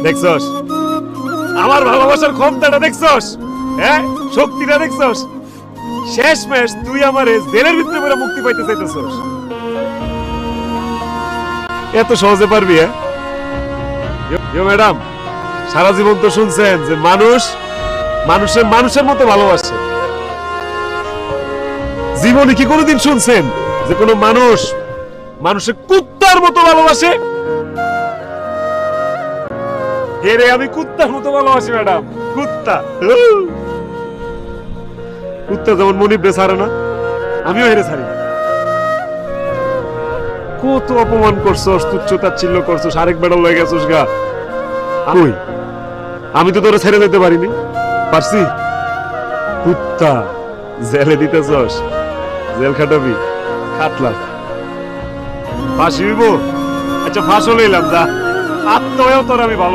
দেখছস আমার ভালোবাসার ক্ষমতাটা দেখছস? হ্যাঁ, শক্তিটা দেখছস? শেষমেশ তুই আমারে জেলের ভিতরে করে মুক্তি পাইতে চাইতেছস। এত সহজে পারবি? হ্যাঁ ম্যাডাম, সারা জীবন তো শুনছেন যে মানুষ মানুষের মানুষের মতো ভালোবাসে। জীবনে কি কোনোদিন শুনছেন যে কোনো মানুষ মানুষের কুত্তার মতো ভালোবাসে? হেরে আমি কুত্তার মতো ভালোবাসি ম্যাডাম, কুত্তা। কুত্তা যেমন মনিবরে ছাড়ে না, আমিও হেরে ছাড়ি না। কত অপমান করছস, তুচ্ছতাচ্ছিল্য করছস, আরেক বেড়া লয়ে গেছস গা। কই, আমি তো তোরে ছেড়ে যেতে পারিনি, পারছি? কুত্তা, জেলে দিতেছস, জেল খাটাবি, খাটলা, ফাঁসি হইব? আচ্ছা ফাঁসও লইলাম, যা আত্মহত্যা তোর আমি ভালো